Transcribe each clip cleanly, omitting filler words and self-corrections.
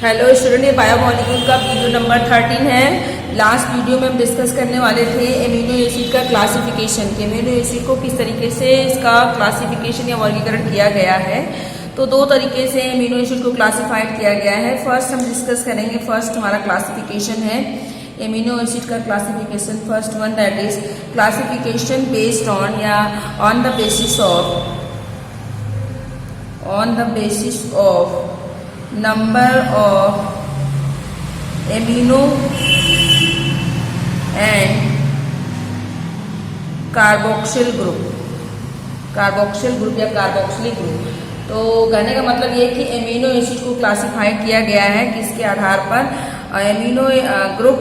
Hello student, ये biomolecule का video number 13 है। लास्ट वीडियो में हम डिस्कस करने वाले थे एमिनो एसिड का क्लासिफिकेशन कि एमिनो एसिड को किस तरीके से इसका क्लासिफिकेशन या वर्गीकरण किया गया है। तो दो तरीके से एमिनो एसिड को क्लासिफाइड किया गया है। फर्स्ट हम डिस्कस करेंगे, फर्स्ट हमारा क्लासिफिकेशन है एमिनो एसिड का classification. First one that is classification based on या on the basis of number of amino and carboxyl group या कार्बोक्सिलिक ग्रुप। तो कहने का मतलब ये कि एमिनो एसिड को क्लासिफाइड किया गया है किसके आधार पर, एमिनो ग्रुप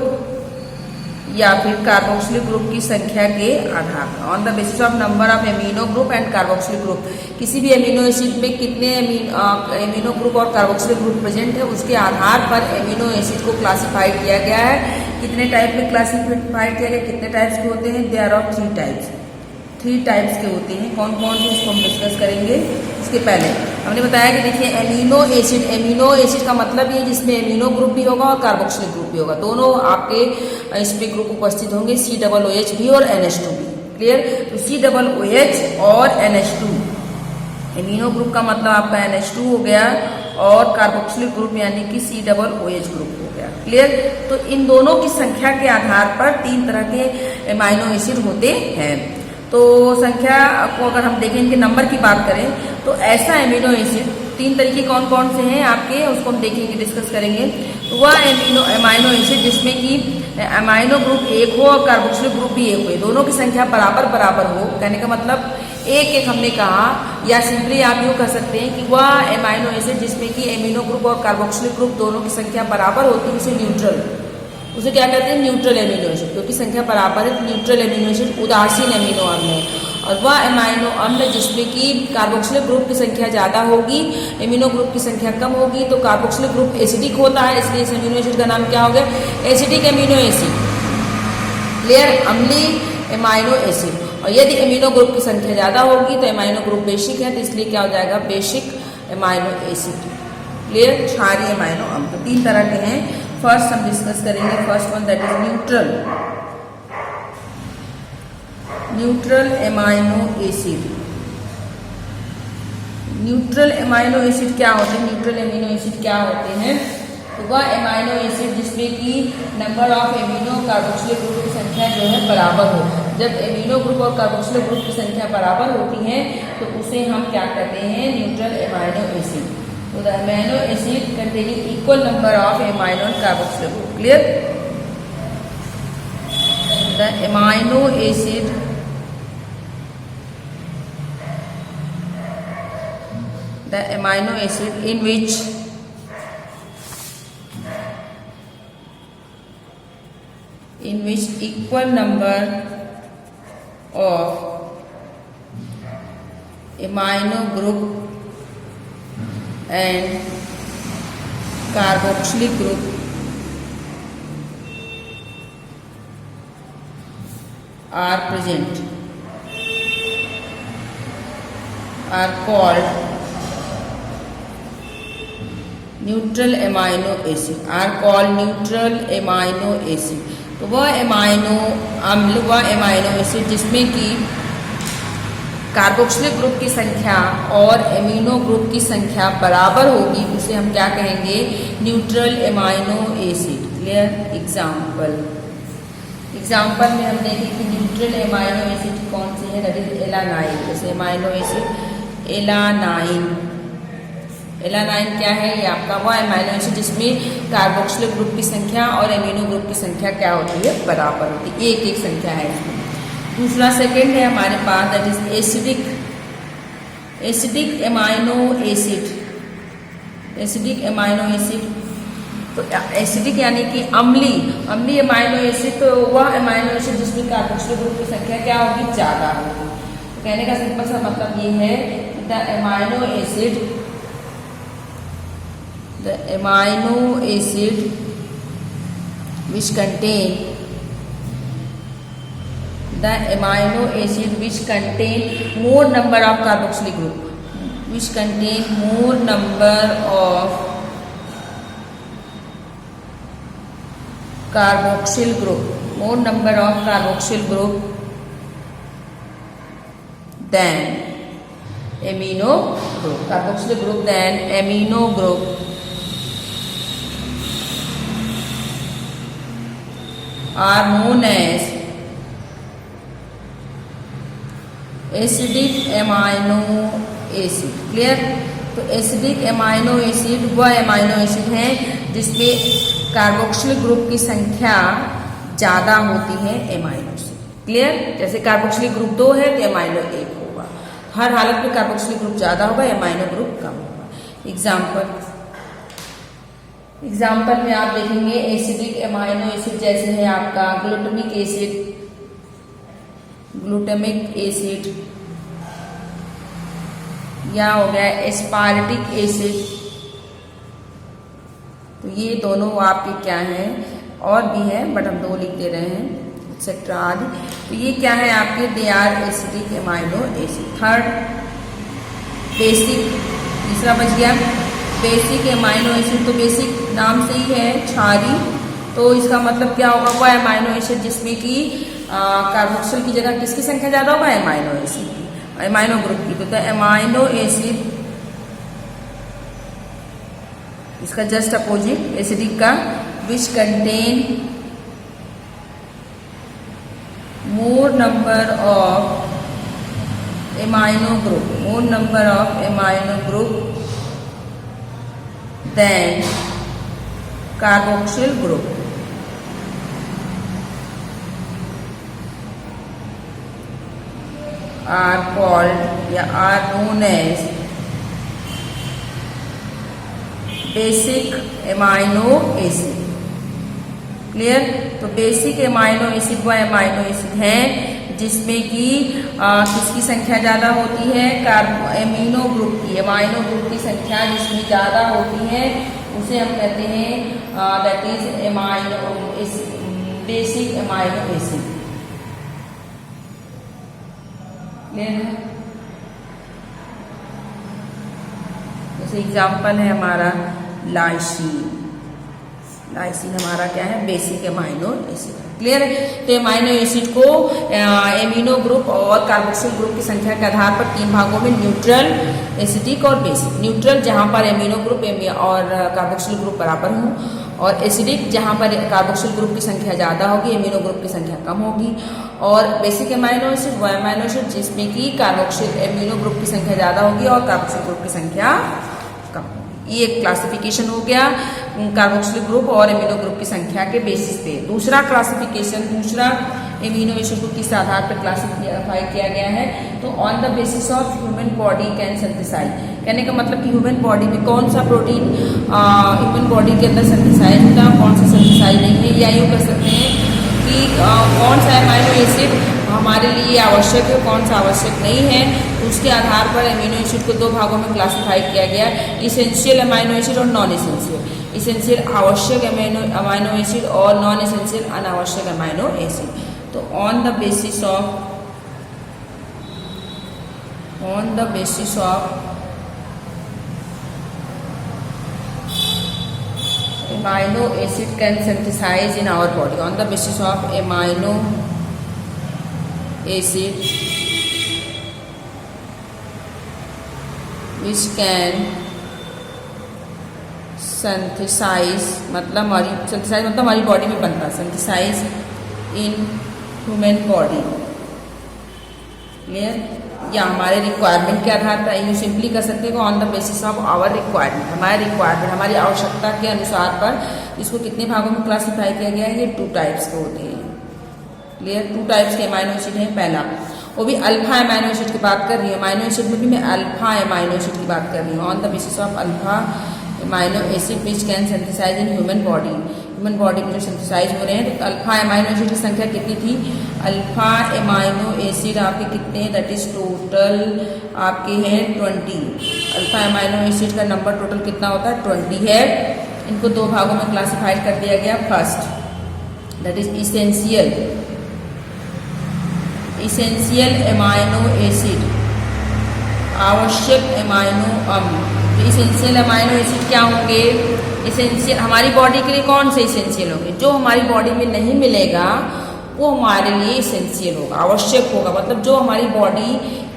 या फिर कार्बोक्सिलिक ग्रुप की संख्या के आधार पर, on the basis of number of amino group and carboxylic group. किसी भी एमिनो एसिड में कितने एमिनो ग्रुप और कार्बोक्सिलिक ग्रुप प्रेजेंट है उसके आधार पर एमिनो एसिड को क्लासिफाइड किया गया है। कितने टाइप में क्लासिफाइड किया गया, कितने टाइप्स के होते हैं, देयर आर थ्री टाइप्स के होते हैं। कौन कौन से इसको हम डिस्कस करेंगे। इसके पहले हमने बताया कि देखिए एमिनो एसिड का मतलब ये जिसमें एमिनो ग्रुप भी होगा और कार्बोक्सिलिक ग्रुप भी होगा, दोनों आपके इसमें ग्रुप उपस्थित होंगे, COOH भी और NH2 भी। क्लियर। तो COOH और NH2, एमिनो ग्रुप का मतलब आपका NH2 हो गया और कार्बोक्सिलिक ग्रुप यानी कि COOH ग्रुप हो गया। क्लियर। तो इन दोनों की संख्या के आधार पर तीन तरह के एमिनो एसिड होते हैं। तो संख्या को अगर हम देखें, इनके नंबर की बात करें तो ऐसा एमिनो एसिड तीन तरीके कौन कौन से हैं आपके, उसको हम देखेंगे, डिस्कस करेंगे। तो वह एमिनो एसिड जिसमें कि एमाइनो ग्रुप एक हो और कार्बोक्सिलिक ग्रुप भी एक हो, दोनों की संख्या बराबर हो। कहने का मतलब एक एक हमने कहा, या सिंपली आप यूँ कह सकते हैं कि वह एमाइनो एसिड जिसमें कि एमिनो ग्रुप और कार्बोक्सिलिक ग्रुप दोनों की संख्या बराबर होती है, उसे क्या कहते हैं, न्यूट्रल एमिनो एसिड। क्योंकि संख्या बराबर है, न्यूट्रल एमिनो एसिड उदासीन एमिनो अम्ल है। और वह एमाइनो अम्ल जिसमें कि कार्बोक्सिलिक ग्रुप की संख्या ज़्यादा होगी, एमिनो ग्रुप की संख्या कम होगी, तो कार्बोक्सिलिक ग्रुप एसिडिक होता है, इसलिए इस एमिनो एसिड का नाम क्या हो गया, एसिडिक एमिनो एसिड। क्लियर। अम्लीय एमाइनो एसिड। और यदि एमिनो ग्रुप की संख्या ज़्यादा होगी तो एमाइनो ग्रुप बेसिक है, तो इसलिए क्या हो जाएगा, बेसिक एमाइनो एसिड। क्लियर। क्षारीय एमाइनो अम्ल। तो तीन तरह के हैं। फर्स्ट हम डिस्कस करेंगे, first one that is neutral amino acid. Neutral amino acid क्या होते हैं, न्यूट्रल एमिनो एसिड क्या होते हैं, तो वह एमाइनो एसिड जिसमें कि number of amino carboxylic group की संख्या जो है बराबर हो। जब एमिनो ग्रुप और कार्बोक्सिलिक ग्रुप की संख्या बराबर होती है तो उसे हम क्या कहते हैं, न्यूट्रल एमाइनो एसिड। तो the amino acid containing equal number of amino and carboxylic group. Clear. The amino acid in which equal number of amino group and carboxylic group are present are called neutral amino acid. तो वह amino अम्ल, वह amino acid जिसमें कि carboxylic group की संख्या और amino group की संख्या बराबर होगी, उसे हम क्या कहेंगे, neutral amino acid. Clear. Example में हम देखें कि न्यूट्रल एमाइनो एसिड कौन सी है, दैट इज एलानाइन। जैसे एमाइनो एसिड एलानाइन क्या है, ये आपका वह एमाइनो एसिड जिसमें कार्बोक्सिलिक ग्रुप की संख्या और एमिनो ग्रुप की संख्या क्या होती है, बराबर होती है, एक एक संख्या है इसमें। दूसरा सेकंड है हमारे पास that is acidic amino acid. तो एसिडिक यानी कि अम्लीय एमाइनो एसिड, तो वह एमाइनो एसिड जिसमें कार्बोक्सिलिक ग्रुप की संख्या क्या होगी, ज़्यादा होगी। तो कहने का सिंपल सा मतलब ये है कि the amino acid which contain more number of carboxylic group, which contain more number of carboxyl group, more number of carboxyl group than amino group. Carboxyl group than amino group are known as acidic amino acid. Clear? तो acidic amino acid वह amino acid है जिसमें carboxyl group की संख्या ज़्यादा होती है amino से। क्लियर? जैसे कार्बोक्सिलिक ग्रुप 2 है तो एमाइनो 1 होगा। हर हालत में कार्बोक्सिलिक ग्रुप ज़्यादा होगा, एमाइनो ग्रुप कम होगा। एग्जाम्पल में आप देखेंगे एसिडिक एमाइनो एसिड जैसे है आपका ग्लूटामिक एसिड या हो गया एस्पार्टिक एसिड। तो ये दोनों आपके क्या हैं, और भी है बट हम 2 लिख दे रहे हैं, एक्सेट्रा आदि। तो ये क्या है आपके, they are acidic amino acid. Third basic, तीसरा बच गया बेसिक एमाइनो एसिड। तो बेसिक नाम से ही है क्षारी, तो इसका मतलब क्या होगा, वह एमाइनो एसिड जिसमें कि कार्बोक्सिल की जगह किसकी संख्या ज्यादा होगा, एमाइनो एसिड की, एमाइनो ग्रुप की। तो एमाइनो एसिड इसका जस्ट अपोजिट एसिडिक का, which contain more number of amino group than carboxyl group. are called या are known as basic amino acid. Clear? तो बेसिक एमाइनो एसिड वह amino acid है जिसमें कि किसकी संख्या ज़्यादा होती है, एमिनो ग्रुप की, एमाइनो ग्रुप की संख्या जिसमें ज़्यादा होती है उसे हम कहते हैं that is basic amino acid. जैसे एग्जाम्पल है हमारा लाइसिन हमारा क्या है, बेसिक एमाइनो एसिड। क्लियर है? तो एमाइनो एसिड को एमिनो ग्रुप और कार्बोक्सिल ग्रुप की संख्या के आधार पर 3 भागों में, न्यूट्रल, एसिडिक और बेसिक। न्यूट्रल जहां पर एमिनो ग्रुप और कार्बोक्सिल ग्रुप बराबर हों, और एसिडिक जहां पर कार्बोक्सिल ग्रुप की संख्या ज़्यादा होगी, एमिनो ग्रुप की संख्या कम होगी। और बेसिक एमाइनो एसिड वह एमाइनो एसिड जिसमें कि कार्बोक्सिल एमिनो ग्रुप की संख्या ज़्यादा होगी और कार्बोक्सिल ग्रुप की संख्या कम होगी। ये एक क्लासिफिकेशन हो गया कार्बोक्सिल ग्रुप और एमिनो ग्रुप की संख्या के बेसिस पे। दूसरा क्लासिफिकेशन, दूसरा एमिनो एसिड को किस आधार पर क्लासिफाई किया गया है, तो on the basis of human body can synthesise. कहने का मतलब कि ह्यूमन बॉडी में कौन सा प्रोटीन ह्यूमन बॉडी के अंदर सिंथेसाइज होता है, कौन सा सिंथेसाइज नहीं है, या यूँ कह सकते हैं कि कौन सा एमाइनो एसिड हमारे लिए आवश्यक है, कौन सा आवश्यक नहीं है। उसके आधार पर एमिनो एसिड को 2 भागों में क्लासिफाई किया गया, इसेंशियल एमाइनो एसिड और नॉन इसेंशियल। इसेंशियल आवश्यक अमाइनो एसिड और नॉन इसेंशियल अनावश्यक अमाइनो एसिड। तो on the basis of amino acid can synthesize in our body, on the basis of amino acid which can synthesize मतलब हमारी body में बनता है, synthesize in human body। Clear? या हमारे रिक्वायरमेंट के आधार पर यू सिंपली कर सकते हैं on the basis of our requirement, हमारी आवश्यकता के अनुसार पर इसको कितने भागों में क्लासिफाई किया गया है, ये 2 टाइप्स के होते हैं। क्लियर? 2 टाइप्स के एमाइनो एसिड हैं। पहला वो भी अल्फा एमाइनो एसिड की बात कर रही हूँ, एमाइनो एसिड में भी मैं अल्फा एमाइनो एसिड की बात कर रही हूँ। On the basis of alpha amino acid which can synthesise in human body में जो सिंथेसाइज हो रहे हैं। तो अल्फा एमाइनो एसिड की संख्या कितनी थी, अल्फा एमाइनो एसिड आपके कितने हैं, दैट इज टोटल आपके हैं 20। अल्फा एमाइनो एसिड का नंबर टोटल कितना होता है, 20 है। इनको 2 भागों में क्लासिफाइड कर दिया गया। First that is essential amino acid, आवश्यक एमाइनो अम्ल। तो इसेंशियल एमाइनो एसिड क्या होंगे, इसेंशियल हमारी बॉडी के लिए कौन से इसेंशियल होंगे, जो हमारी बॉडी में नहीं मिलेगा वो हमारे लिए इसेंशियल होगा, आवश्यक होगा। मतलब जो हमारी बॉडी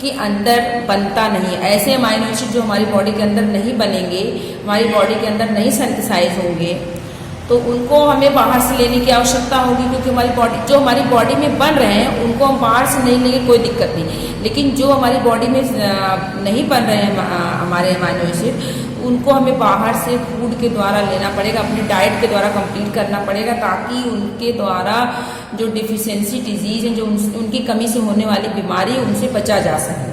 के अंदर बनता नहीं, ऐसे अमाइनो एसिड जो हमारी बॉडी के अंदर नहीं बनेंगे, हमारी बॉडी के अंदर नहीं सिंथेसाइज होंगे, तो उनको हमें बाहर से लेने की आवश्यकता होगी, क्योंकि हमारी बॉडी जो हमारी बॉडी में बन रहे हैं उनको हम बाहर से नहीं लेंगे कोई दिक्कत नहीं, लेकिन जो हमारी बॉडी में नहीं बन रहे हैं हमारे अमाइनो एसिड, उनको हमें बाहर से फूड के द्वारा लेना पड़ेगा, अपनी डाइट के द्वारा कंप्लीट करना पड़ेगा, ताकि उनके द्वारा जो डिफिशियंसी डिजीज है, जो उनकी कमी से होने वाली बीमारी, उनसे बचा जा सके।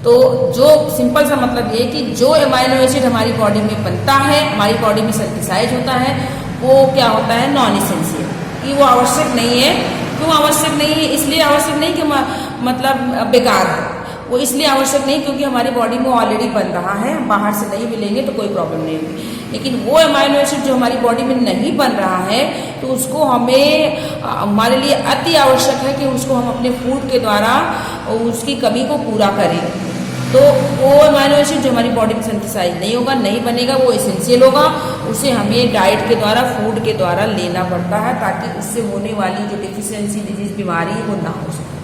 तो जो सिंपल सा मतलब ये कि जो अमाइनो एसिड हमारी बॉडी में बनता है, हमारी बॉडी में सिंथेसाइज होता है, वो क्या होता है, नॉन इसेंशियल, कि वो आवश्यक नहीं है। क्यों आवश्यक नहीं है? इसलिए आवश्यक नहीं कि मतलब बेकार है, वो इसलिए आवश्यक नहीं क्योंकि हमारी बॉडी में ऑलरेडी बन रहा है, हम बाहर से नहीं भी लेंगे तो कोई प्रॉब्लम नहीं होगी। लेकिन वो अमाइनो एसिड जो हमारी बॉडी में नहीं बन रहा है, तो उसको हमें हमारे लिए अति आवश्यक है कि उसको हम अपने फूड के द्वारा उसकी कमी को पूरा करें। तो वो अमाइनो एसिड जो हमारी बॉडी में सिंथेसाइज नहीं होगा, नहीं बनेगा, वो एसेंशियल होगा, उसे हमें डाइट के द्वारा, फूड के द्वारा लेना पड़ता है, ताकि उससे होने वाली जो डिफिशियंसी डिजीज बीमारी है वो ना हो सके।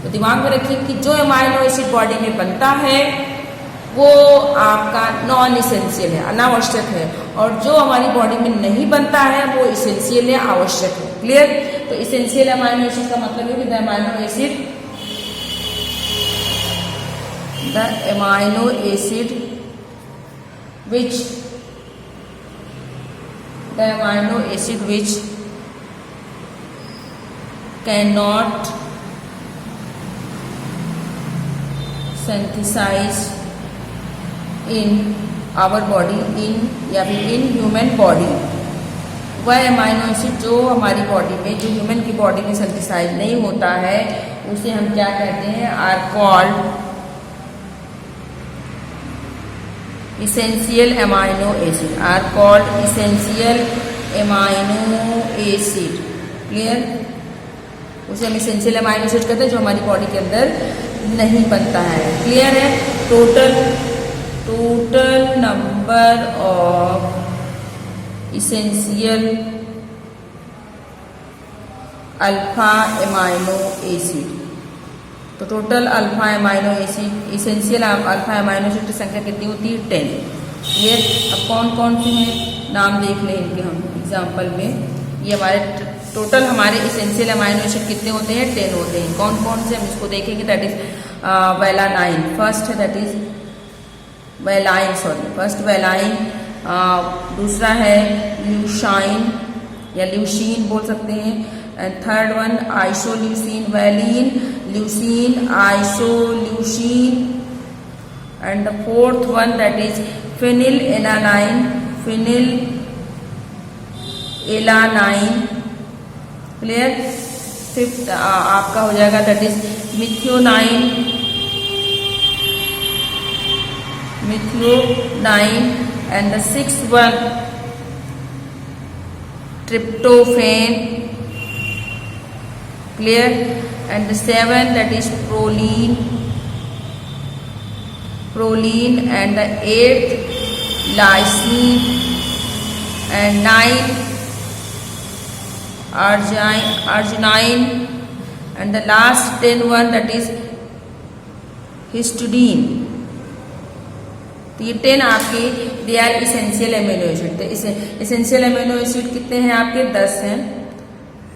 तो दिमाग में रखिए कि जो अमाइनो एसिड बॉडी में बनता है वो आपका नॉन इसेंशियल है, अनावश्यक है, और जो हमारी बॉडी में नहीं बनता है वो इसेंशियल है, आवश्यक है। क्लियर? तो इसेंशियल अमाइनो एसिड का मतलब है कि the amino acid which cannot synthesize in our body, या फिर इन ह्यूमन बॉडी, वह अमाइनो एसिड जो हमारी बॉडी में, जो ह्यूमन की बॉडी में सिंथेसाइज नहीं होता है, उसे हम क्या कहते हैं, are called essential amino acid, are called essential amino acid। Clear? उसे हम essential amino acid कहते हैं जो हमारी बॉडी के अंदर नहीं बनता है। क्लियर है? Total number of essential alpha amino acid, तो total alpha amino acid, essential alpha amino acid की संख्या कितनी होती है, 10। क्लियर? अब कौन कौन से हैं नाम देख लें इनके हम एग्जाम्पल में। ये हमारे टोटल हमारे इसेंशियल अमाइनो एसिड कितने होते हैं, 10 होते हैं। कौन कौन से हम इसको देखेंगे, दैट इज वेलानाइन फर्स्ट है, that is valine, first valine, दूसरा है ल्यूशाइन या ल्यूशीन बोल सकते हैं, and third one isoleucine, valine, leucine, isoleucine, and the fourth one that is phenyl alanine, phenyl alanine. Clear? Fifth आपका हो जाएगा that is methionine, and the sixth one tryptophan. Clear? And the 7 that is proline, and the 8th lysine, and 9 arginine, and the last 10 one that is histidine। तो ये 10 आपके they are essential amino acid. तो essential amino acid कितने हैं आपके, 10 हैं।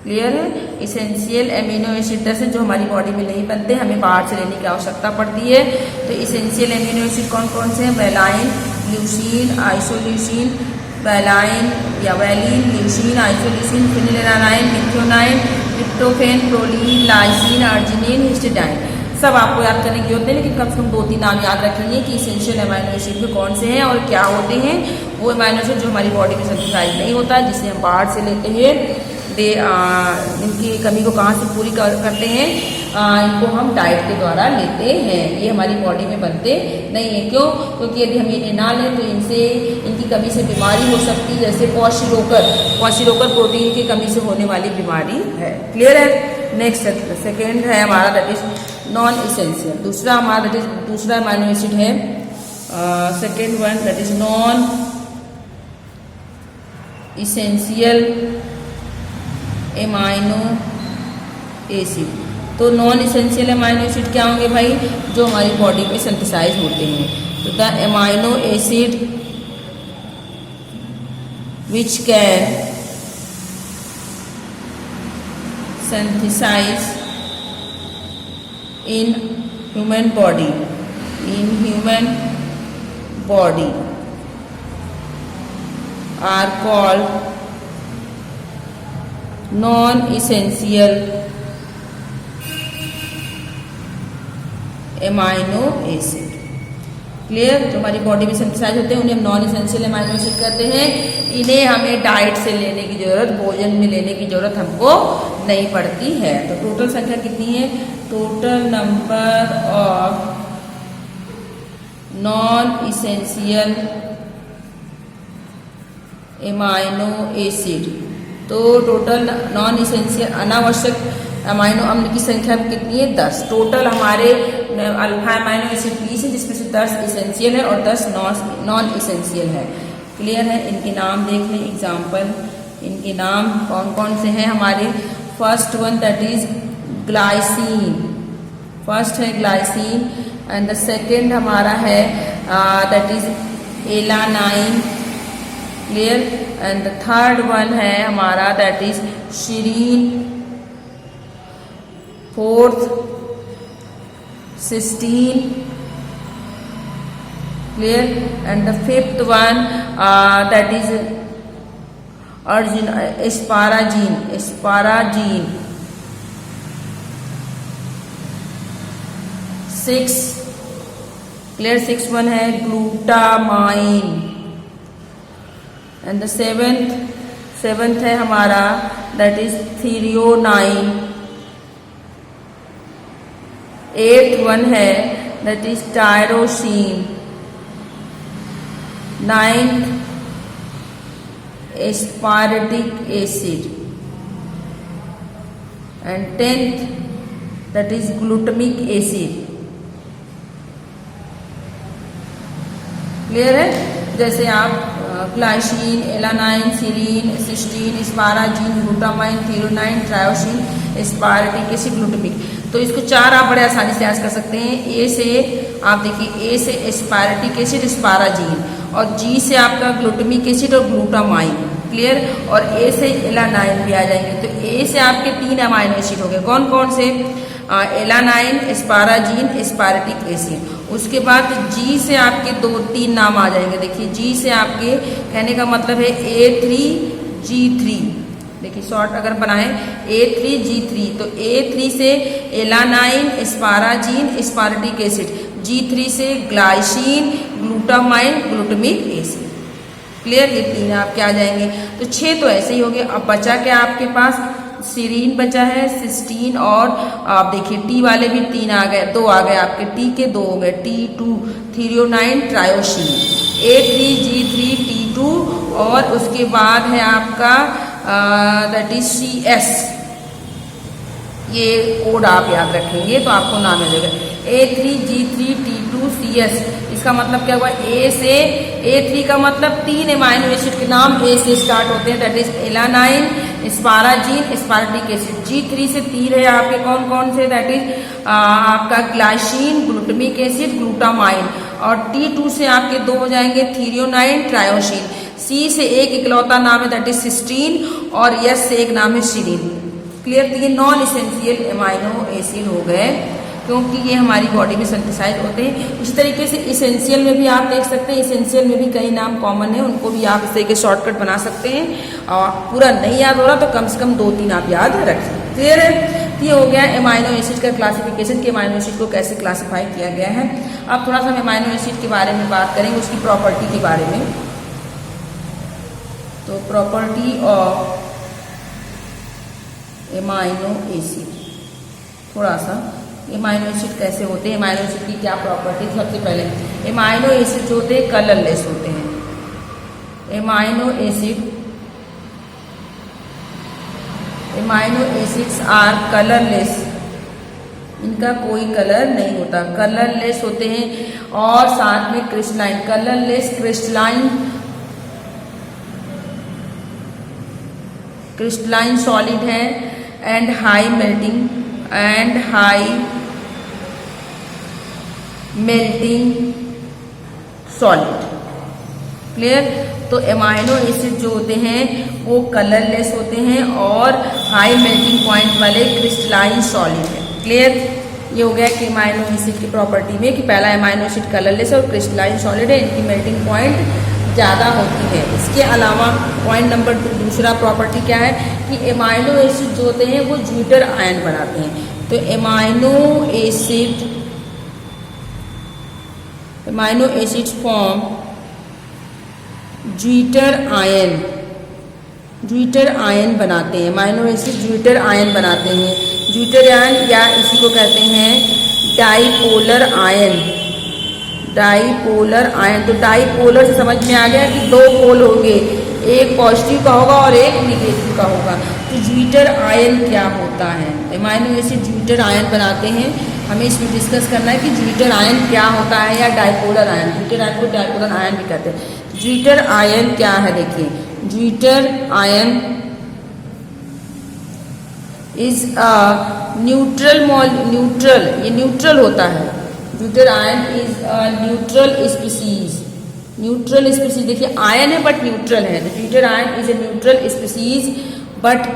Clear है? Essential amino acid 10 है जो हमारी बॉडी में नहीं बनते, हमें बाहर से लेने की आवश्यकता पड़ती है। तो इसेंशियल अमीनो एसिड कौन कौन से हैं, वेलाइन, ल्यूसीन, आइसोल्यूसिन, वेलाइन या valine, leucine, isoleucine, phenylalanine, methionine, tryptophan, proline, lysine, arginine, histidine. सब आपको याद करने की होते हैं, लेकिन कम से कम 2-3 नाम याद रखेंगे कि इसेंशियल अमाइनो एसिड में कौन से हैं और क्या होते हैं। वो अमाइनो एसिड जो हमारी बॉडी में सिंथेसाइज नहीं होता, जिसे हम बाहर से लेते हैं, इनकी कमी को कहाँ से पूरी करते हैं, इनको हम डाइट के द्वारा लेते हैं। ये हमारी बॉडी में बनते नहीं है। क्यों? क्योंकि यदि हम इन्हें ना लें तो इनसे, इनकी कमी से बीमारी हो सकती है, जैसे क्वाशिलोकर प्रोटीन की कमी से होने वाली बीमारी है। क्लियर है? नेक्स्ट सेकेंड है हमारा दैट इज नॉन इसेंशियल। दूसरा हमारा दैट इज दूसरा अमाइनो एसिड है, second one that is non essential amino acid. तो नॉन इसेंशियल एमाइनो एसिड क्या होंगे भाई, जो हमारी बॉडी में सिंथेसाइज होते हैं। तो the amino acid which can synthesise in human body are called non-essential amino acid। Clear, जो हमारी बॉडी में सिंथेसाइज होते हैं उन्हें हम नॉन एसेंशियल एमाइनो एसिड कहते हैं। इन्हें हमें डाइट से लेने की जरूरत, भोजन में लेने की जरूरत हमको नहीं पड़ती है। तो टोटल संख्या कितनी है, total number of non essential amino acid, तो टोटल नॉन इसेंशियल अनावश्यक अमाइनो अम्ल की संख्या कितनी है, 10। टोटल हमारे अल्फा अमाइनो एसिड 20 है, जिसमें से 10 इसेंशियल है और 10 नॉन इसेंशियल है। क्लियर है। इनके नाम देख लें, एग्जाम्पल इनके नाम कौन कौन से हैं हमारे। First one that is glycine, first है ग्लाइसिन, एंड द सेकेंड हमारा है that is alanine. Clear, and the third one है हमारा that is serine, fourth cysteine. Clear, and the fifth one that is asparagine, asparagine. 6 clear, 6 one है glutamine, and the seventh है हमारा that is threonine. 8th one है that is tyrosine. 9th aspartic acid, and 10th that is glutamic acid. Clear है। जैसे आप glycine, alanine, serine, cysteine, asparagine, glutamine, threonine, tyrosine, aspartic acid, glutamic. तो इसको 4 आप बड़े आसानी से याद कर सकते हैं। ए से आप देखिए, ए से एस्पार्टिक एसिड एस्पाराजीन, और जी से आपका ग्लूटामिक एसिड और ग्लूटामाइन। क्लियर, और ए से एलानाइन भी आ जाएंगे। तो ए से आपके 3 अमाइनो एसिड हो गए, कौन कौन से, एलानाइन, एस्पाराजीन, एस्पार्टिक एसिड। उसके बाद जी से आपके 2-3 नाम आ जाएंगे। देखिए जी से आपके कहने का मतलब है A3G3। देखिए शॉर्ट अगर बनाएं A3G3, तो A3 से alanine, asparagine, aspartic acid, G3 से glycine, glutamine, glutamic acid. Clear, ये 3 आपके आ जाएंगे। तो 6 तो ऐसे ही हो गए। अब बचा क्या आपके पास, सीरीन बचा है, सिस्टीन, और आप देखिए टी वाले भी 3 आ गए, 2 आ गए आपके, टी के 2 हो गए, T2 threonine tyrosine. A3G3 T2, और उसके बाद है आपका दैट इज CS। ये कोड आप याद रखेंगे तो आपको नाम मिलेगा, A3G3 T2 CS। इसका मतलब क्या हुआ, ए से A3 का मतलब 3 अमाइनो एसिड के नाम ए से स्टार्ट होते हैं, that is alanine, asparagine, aspartic acid. G3 से 3 है आपके कौन कौन से, दैट इज आपका ग्लाइसिन, ग्लूटामिक एसिड, ग्लूटामाइन, और T2 से आपके 2 हो जाएंगे, थ्रियोनाइन, ट्रायोसिन। C से एक इकलौता नाम है दैट इज सिस्टीन, और S से एक नाम है सीरीन। क्लियर, तो ये नॉन इसेंशियल अमाइनो एसिड हो गए, क्योंकि ये हमारी बॉडी में सिंथेसाइज होते हैं। इसी तरीके से इसेंशियल में भी आप देख सकते हैं, इसेंशियल में भी कई नाम कॉमन है, उनको भी आप इस तरीके शॉर्टकट बना सकते हैं। और पूरा नहीं याद हो रहा तो कम से कम 2-3 आप याद रखें। क्लियर है, ये हो गया अमाइनो एसिड का क्लासिफिकेशन कि अमाइनो एसिड को कैसे क्लासीफाई किया गया है। अब थोड़ा सा हम अमाइनो एसिड के बारे में बात करेंगे, उसकी प्रॉपर्टी के बारे में। तो प्रॉपर्टी ऑफ अमाइनो एसिड, थोड़ा सा अमाइनो एसिड कैसे होते हैं, अमाइनो एसिड की क्या प्रॉपर्टी। सबसे पहले अमाइनो एसिड जो होते हैं कलरलेस होते हैं। अमाइनो एसिड्स आर कलरलेस, इनका कोई कलर नहीं होता, कलरलेस होते हैं। और साथ में crystalline, colourless crystalline crystalline solid है and high melting solid. Clear. तो एमाइनो एसिड जो होते हैं वो कलरलेस होते हैं और हाई मेल्टिंग पॉइंट वाले क्रिस्टलाइन सॉलिड है। क्लियर। ये हो गया कि एमाइनो एसिड की प्रॉपर्टी में कि पहला एमाइनो एसिड कलरलेस है और क्रिस्टलाइन सॉलिड है, इनकी मेल्टिंग पॉइंट ज़्यादा होती है। इसके अलावा पॉइंट नंबर 2 दूसरा प्रॉपर्टी क्या है कि एमाइनो एसिड जो होते हैं वो ज्विटर आयन बनाते हैं। तो amino acids form zwitter ion बनाते हैं। एमाइनो एसिड ज्विटर आयन बनाते हैं। ज्विटर आयन या इसी को कहते हैं डाइपोलर आयन। तो डाइपोलर से समझ में आ गया कि 2 पोल होंगे, एक पॉजिटिव का होगा और एक निगेटिव का होगा। तो ज्विटर आयन क्या होता है? एमाइनो एसिड ज्विटर आयन बनाते हैं। हमें इसमें डिस्कस करना है कि ज्विटर आयन क्या होता है या डाइपोलर आयन। ज्विटर आयन को डाइपोलर आयन भी कहते हैं। ज्विटर आयन क्या है? देखिए, zwitter ion is a neutral, ये न्यूट्रल होता है। Zwitter ion is a neutral species. देखिए आयन है बट न्यूट्रल है। तो zwitter ion is a neutral species but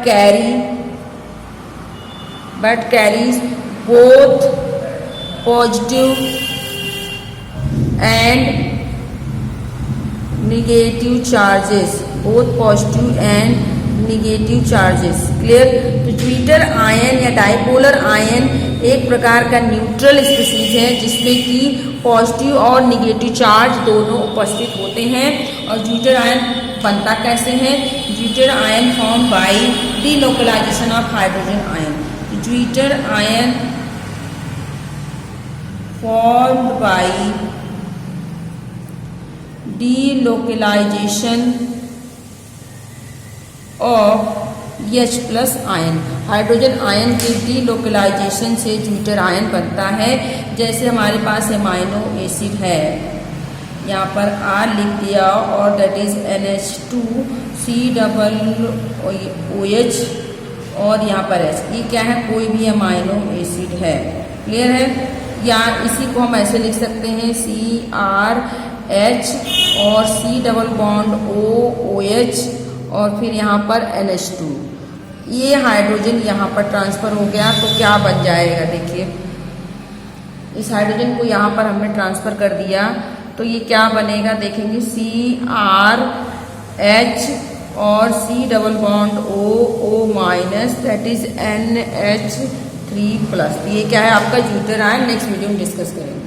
carries both positive and negative charges. Clear. तो ज्विटर आयन या dipolar ion एक प्रकार का न्यूट्रल स्पीसीज है जिसमें कि पॉजिटिव और निगेटिव चार्ज दोनों उपस्थित होते हैं। और ज्विटर आयन बनता कैसे है? Zwitter ion form by delocalisation of hydrogen ion. Zwitter ion formed by delocalisation of H+ ion. Hydrogen ion के डीलोकलाइजेशन से ज्विटर आयन बनता है। जैसे हमारे पास एमाइनो एसिड है, यहाँ पर R लिख दिया और दैट इज NH2COOH और यहाँ पर H। ये क्या है? कोई भी एमाइनो एसिड है। क्लियर है। या इसी को हम ऐसे लिख सकते हैं CrH और C डबल बॉन्ड OOH और फिर यहाँ पर NH2। ये हाइड्रोजन यहाँ पर ट्रांसफ़र हो गया तो क्या बन जाएगा? देखिए, इस हाइड्रोजन को यहाँ पर हमने ट्रांसफ़र कर दिया तो ये क्या बनेगा? देखेंगे CrH और C double bond OO- that is NH3+। ये क्या है? आपका ज्विटर आयन। नेक्स्ट वीडियो में डिस्कस करेंगे।